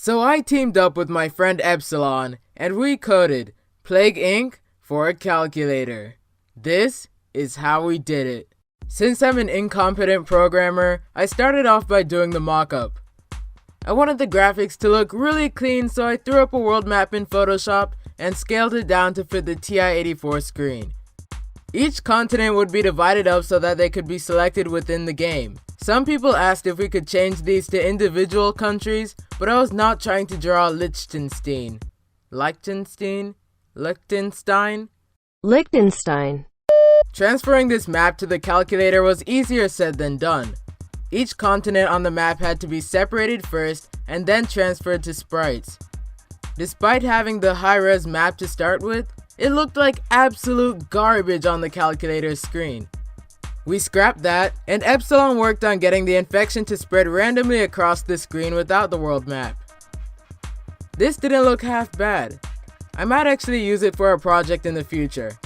So I teamed up with my friend Epsilon, and we coded Plague Inc. for a calculator. This is how we did it. Since I'm an incompetent programmer, I started off by doing the mockup. I wanted the graphics to look really clean, so I threw up a world map in Photoshop and scaled it down to fit the TI-84 screen. Each continent would be divided up so that they could be selected within the game. Some people asked if we could change these to individual countries, but I was not trying to draw Liechtenstein. Liechtenstein? Transferring this map to the calculator was easier said than done. Each continent on the map had to be separated first and then transferred to sprites. Despite having the high-res map to start with, it looked like absolute garbage on the calculator's screen. We scrapped that, and Epsilon worked on getting the infection to spread randomly across the screen without the world map. This didn't look half bad. I might actually use it for a project in the future.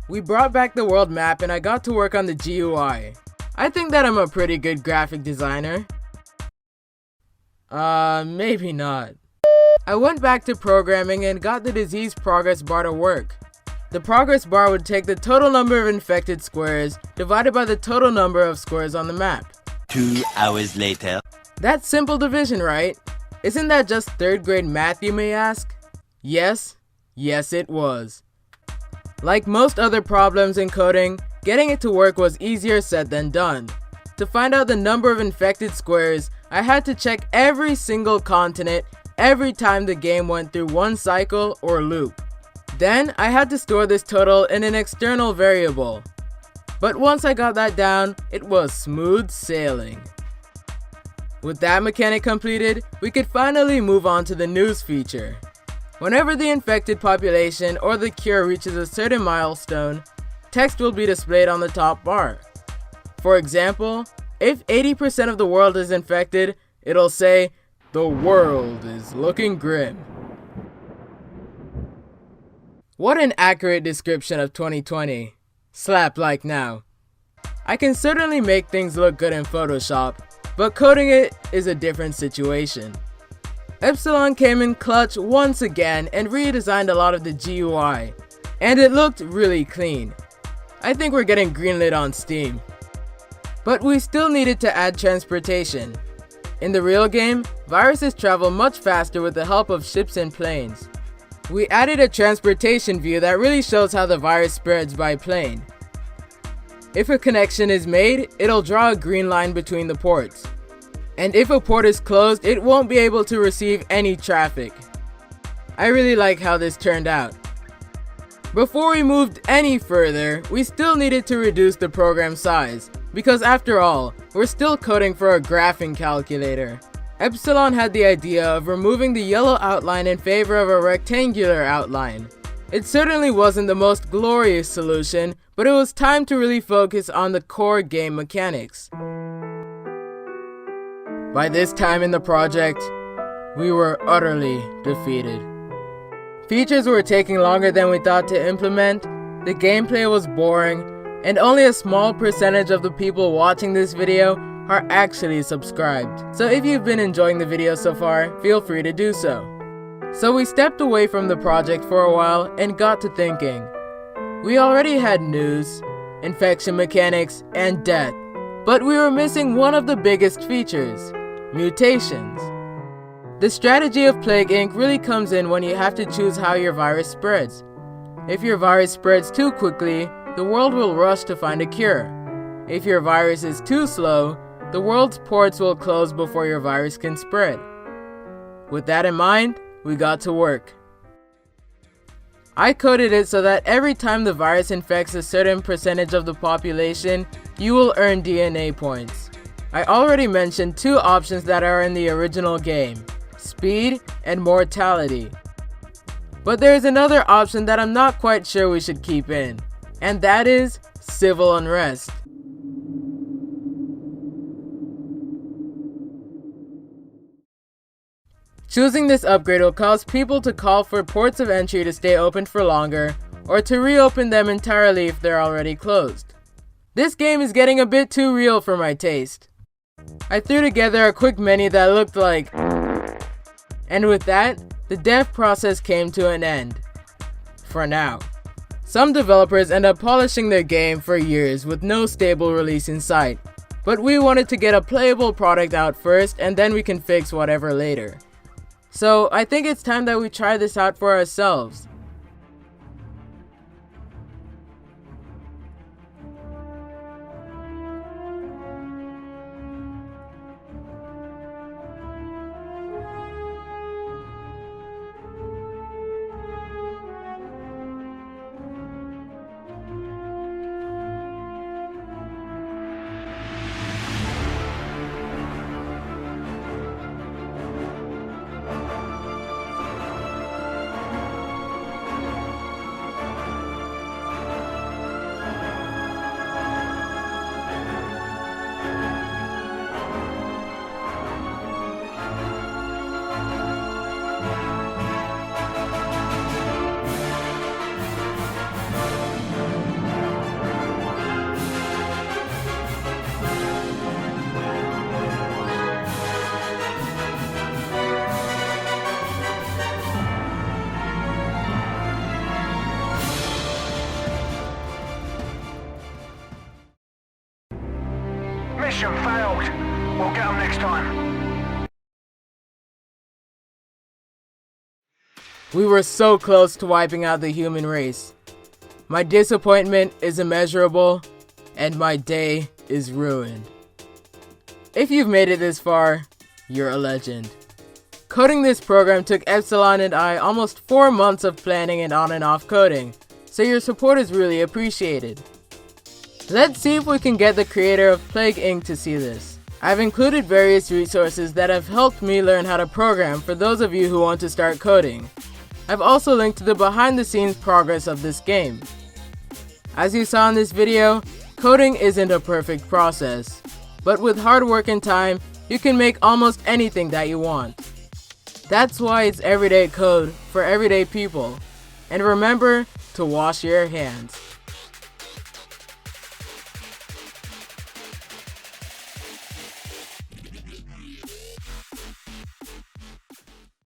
We brought back the world map and I got to work on the GUI. I think that I'm a pretty good graphic designer. Maybe not. I went back to programming and got the disease progress bar to work. The progress bar would take the total number of infected squares divided by the total number of squares on the map. 2 hours later. That's simple division, right? Isn't that just 3rd grade math, you may ask? Yes, it was. Like most other problems in coding, getting it to work was easier said than done. To find out the number of infected squares, I had to check every single continent every time the game went through one cycle or loop. Then I had to store this total in an external variable. But once I got that down, it was smooth sailing. With that mechanic completed, we could finally move on to the news feature. Whenever the infected population or the cure reaches a certain milestone, text will be displayed on the top bar. For example, if 80% of the world is infected, it'll say, "The world is looking grim." What an accurate description of 2020. Slap like now. I can certainly make things look good in Photoshop, but coding it is a different situation. Epsilon came in clutch once again and redesigned a lot of the GUI, and it looked really clean. I think we're getting greenlit on Steam. But we still needed to add transportation. In the real game, viruses travel much faster with the help of ships and planes. We added a transportation view that really shows how the virus spreads by plane. If a connection is made, it'll draw a green line between the ports. And if a port is closed, it won't be able to receive any traffic. I really like how this turned out. Before we moved any further, we still needed to reduce the program size, because after all, we're still coding for a graphing calculator. Epsilon had the idea of removing the yellow outline in favor of a rectangular outline. It certainly wasn't the most glorious solution, but it was time to really focus on the core game mechanics. By this time in the project, we were utterly defeated. Features were taking longer than we thought to implement, the gameplay was boring, and only a small percentage of the people watching this video are actually subscribed. So if you've been enjoying the video so far, feel free to do so. So we stepped away from the project for a while and got to thinking. We already had news, infection mechanics, and death, but we were missing one of the biggest features. Mutations. The strategy of Plague Inc. really comes in when you have to choose how your virus spreads. If your virus spreads too quickly, the world will rush to find a cure. If your virus is too slow, the world's ports will close before your virus can spread. With that in mind, we got to work. I coded it so that every time the virus infects a certain percentage of the population, you will earn DNA points. I already mentioned 2 options that are in the original game, speed and mortality. But there is another option that I'm not quite sure we should keep in, and that is civil unrest. Choosing this upgrade will cause people to call for ports of entry to stay open for longer, or to reopen them entirely if they're already closed. This game is getting a bit too real for my taste. I threw together a quick menu that looked like And with that, the dev process came to an end. For now. Some developers end up polishing their game for years with no stable release in sight, but we wanted to get a playable product out first and then we can fix whatever later. So I think it's time that we try this out for ourselves. Mission failed. We'll get them next time. We were so close to wiping out the human race. My disappointment is immeasurable, and my day is ruined. If you've made it this far, you're a legend. Coding this program took Epsilon and I almost 4 months of planning and on and off coding, so your support is really appreciated. Let's see if we can get the creator of Plague Inc. to see this. I've included various resources that have helped me learn how to program for those of you who want to start coding. I've also linked to the behind the scenes progress of this game. As you saw in this video, coding isn't a perfect process, but with hard work and time, you can make almost anything that you want. That's why it's everyday code for everyday people. And remember to wash your hands.